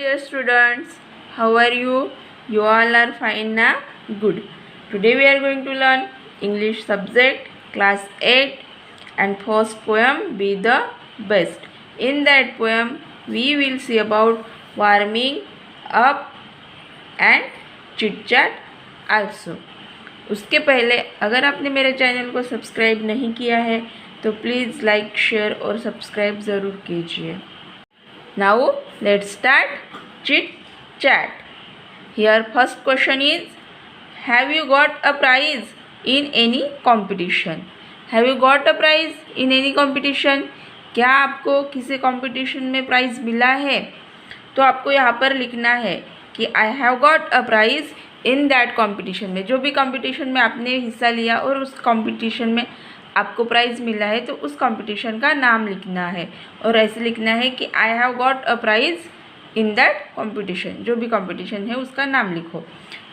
dear students, how are you? You all are fine now? Good. Today we are going to learn English subject class 8 and first poem Be the Best. In that poem we will see about warming up and chit chat also. उसके पहले अगर आपने मेरे channel को subscribe नहीं किया है तो प्लीज़ लाइक शेयर और सब्सक्राइब ज़रूर कीजिए. Now let's start chit chat. Here first question is, have you got a prize in any competition? Have you got a prize in any competition? क्या आपको किसी कंपटीशन में प्राइज़ मिला है? तो आपको यहाँ पर लिखना है कि I have got a prize in that competition. में जो भी कंपटीशन में आपने हिस्सा लिया और उस कंपटीशन में आपको प्राइज़ मिला है तो उस कंपटीशन का नाम लिखना है और ऐसे लिखना है कि I have got a prize in that competition. जो भी कंपटीशन है उसका नाम लिखो.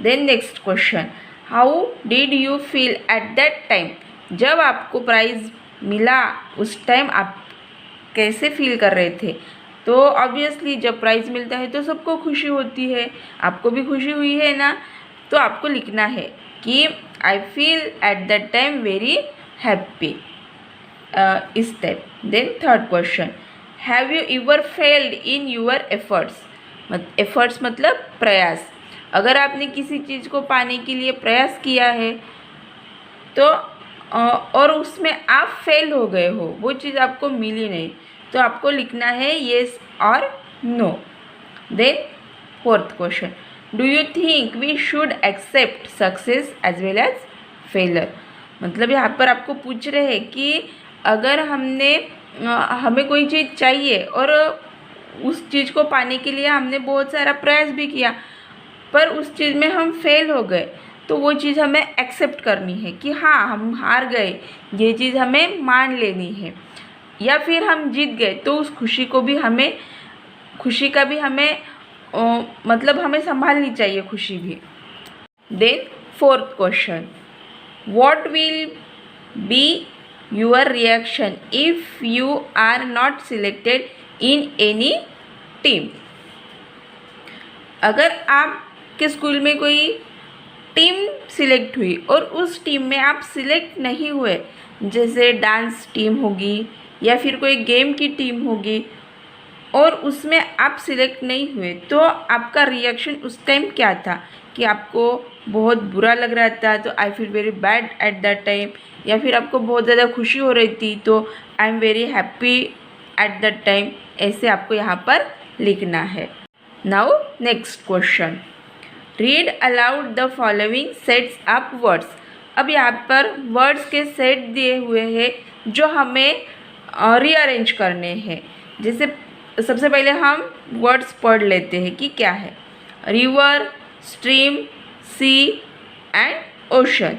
Then next question, how did you feel at that time? जब आपको प्राइज़ मिला उस टाइम आप कैसे फील कर रहे थे? तो ऑब्वियसली जब प्राइज़ मिलता है तो सबको खुशी होती है, आपको भी खुशी हुई है ना. तो आपको लिखना है कि I feel at that time very happy इस type. Then third question, have you ever failed in your efforts? Efforts मतलब प्रयास. अगर आपने किसी चीज़ को पाने के लिए प्रयास किया है तो और उसमें आप फेल हो गए हो, वो चीज़ आपको मिली नहीं, तो आपको लिखना है येस और no. Then fourth question, do you think we should accept success as well as failure? मतलब यहाँ पर आपको पूछ रहे हैं कि अगर हमें कोई चीज़ चाहिए और उस चीज़ को पाने के लिए हमने बहुत सारा प्रयास भी किया पर उस चीज़ में हम फेल हो गए, तो वो चीज़ हमें एक्सेप्ट करनी है कि हाँ हम हार गए, ये चीज़ हमें मान लेनी है. या फिर हम जीत गए तो उस खुशी का भी हमें मतलब हमें संभालनी चाहिए खुशी भी. Then fourth question, what will be your reaction if you are not selected in any team? अगर आपके स्कूल में कोई टीम सिलेक्ट हुई और उस टीम में आप सिलेक्ट नहीं हुए, जैसे डांस टीम होगी या फिर कोई गेम की टीम होगी और उसमें आप सिलेक्ट नहीं हुए, तो आपका रिएक्शन उस टाइम क्या था? कि आपको बहुत बुरा लग रहा था तो I feel very bad at that time, या फिर आपको बहुत ज़्यादा खुशी हो रही थी तो I am very happy at that time. ऐसे आपको यहाँ पर लिखना है. Now next question, read aloud the following sets up words. अब यहाँ पर वर्ड्स के सेट दिए हुए हैं जो हमें रीअरेंज करने हैं. जैसे सबसे पहले हम वर्ड्स पढ़ लेते हैं कि क्या है. River, stream, sea and ocean.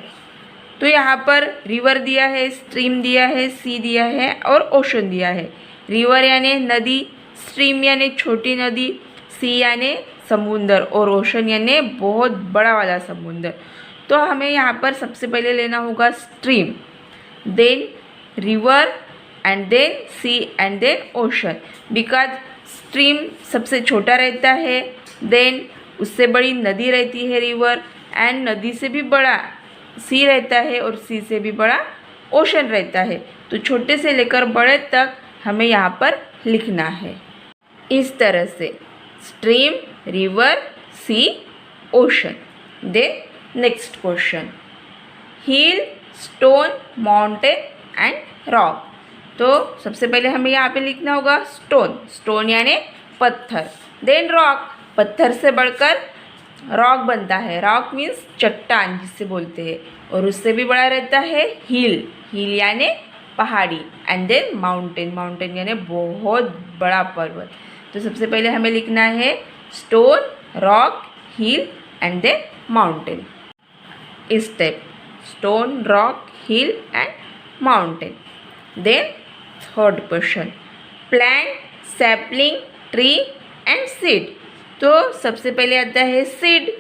तो यहाँ पर रिवर दिया है, स्ट्रीम दिया है, सी दिया है और ओशन दिया है. रिवर यानी नदी, स्ट्रीम यानी छोटी नदी, सी यानी समुंदर और ओशन यानी बहुत बड़ा वाला समुंदर. तो हमें यहाँ पर सबसे पहले लेना होगा stream, then river and then sea and then ocean. Because stream सबसे छोटा रहता है, देन उससे बड़ी नदी रहती है रिवर, एंड नदी से भी बड़ा सी रहता है और सी से भी बड़ा ओशन रहता है. तो छोटे से लेकर बड़े तक हमें यहाँ पर लिखना है इस तरह से, stream, river, sea, ocean. Then next question, hill, stone, mountain and rock. तो सबसे पहले हमें यहाँ पे लिखना होगा स्टोन. स्टोन यानी पत्थर. देन रॉक, पत्थर से बढ़कर रॉक बनता है. रॉक मीन्स चट्टान जिससे बोलते हैं, और उससे भी बड़ा रहता है हिल. हिल यानी पहाड़ी. And then mountain. माउंटेन यानी बहुत बड़ा पर्वत. तो सबसे पहले हमें लिखना है stone, rock, hill and then mountain. इस type, stone, rock, hill and mountain. Then third question, plant, sapling, tree and seed. तो सबसे पहले आता है सीड.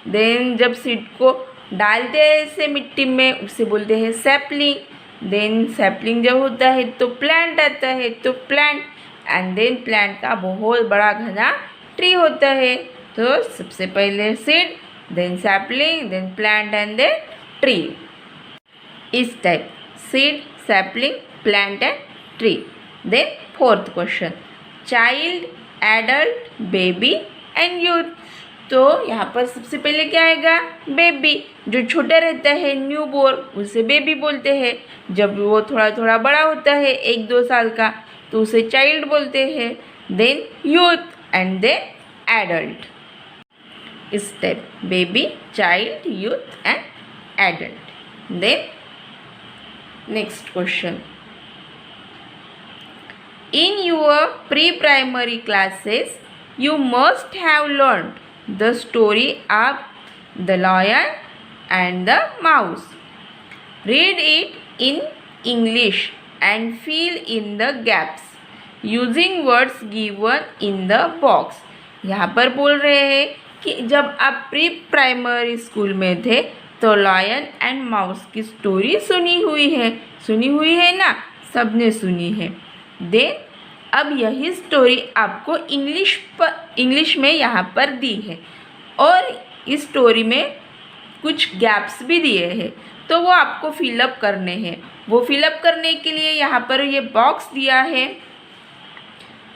देन जब सीड को डालते हैं ऐसे मिट्टी में उसे बोलते हैं सैपलिंग. देन सैपलिंग जब होता है तो प्लांट आता है, तो प्लांट. एंड देन प्लांट का बहुत बड़ा घना ट्री होता है। तो सबसे पहले seed, then sapling, then plant and then tree. इस type seed, sapling, plant and tree. Then fourth question, child, adult, baby and youth. तो यहाँ पर सबसे पहले क्या आएगा? बेबी। जो छोटा रहता है न्यू बोर्न, उसे बेबी बोलते हैं। जब वो थोड़ा थोड़ा बड़ा होता है 1-2 साल का, तो उसे चाइल्ड बोलते हैं। Then youth and then adult. इस type baby, child, youth and adult. Then next question, in your pre-primary classes you must have learned the story of the lion and the mouse. Read it in English and fill in the gaps using words given in the box. यहाँ पर बोल रहे हैं कि जब आप pre primary school में थे तो लायन एंड माउस की स्टोरी सुनी हुई है ना, सबने सुनी है। देन अब यही स्टोरी आपको इंग्लिश में यहाँ पर दी है और इस स्टोरी में कुछ गैप्स भी दिए हैं, तो वो आपको फिलअप करने हैं। वो फिलअप करने के लिए यहाँ पर ये बॉक्स दिया है।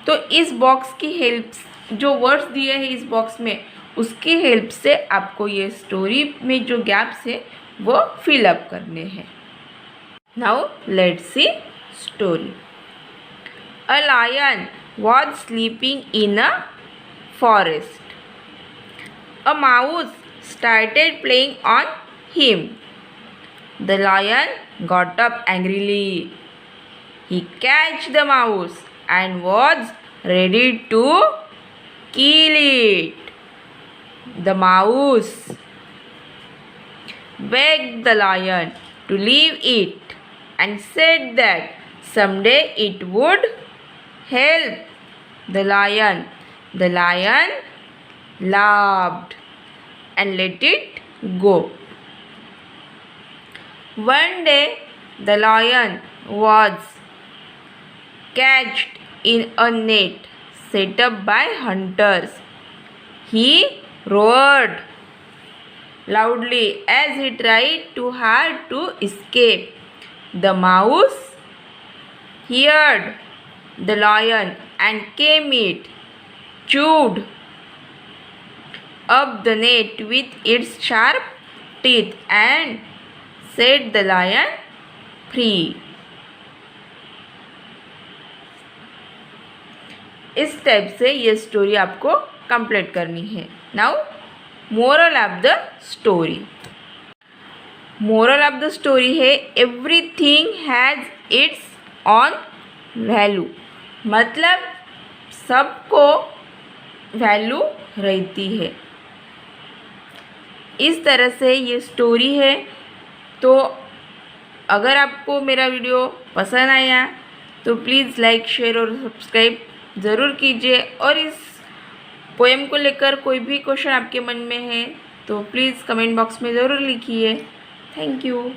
तो इस बॉक्स की हेल्प, जो वर्ड्स दिए हैं इस बॉक्स में, उसकी हेल्प से आपको ये स्टोरी में जो गैप्स है वो फिलअप करने हैं। Now let's see story. A lion was sleeping in a forest. A mouse started playing on him. The lion got up angrily. He catched the mouse and was ready to kill it. The mouse begged the lion to leave it and said that someday it would help the lion. The lion laughed and let it go. One day the lion was caged in a net set up by hunters. He roared loudly as he tried too hard to escape. The mouse heard the lion and came it, chewed up the net with its sharp teeth and set the lion free. इस type से ये story आपको complete करनी है। Now moral of the story. Moral of the story है everything has its own value. मतलब सबको value रहती है। इस तरह से ये स्टोरी है। तो अगर आपको मेरा वीडियो पसंद आया तो प्लीज़ लाइक, शेयर और सब्सक्राइब ज़रूर कीजिए। और इस पोएम को लेकर कोई भी क्वेश्चन आपके मन में है तो प्लीज़ कमेंट बॉक्स में ज़रूर लिखिए। Thank you.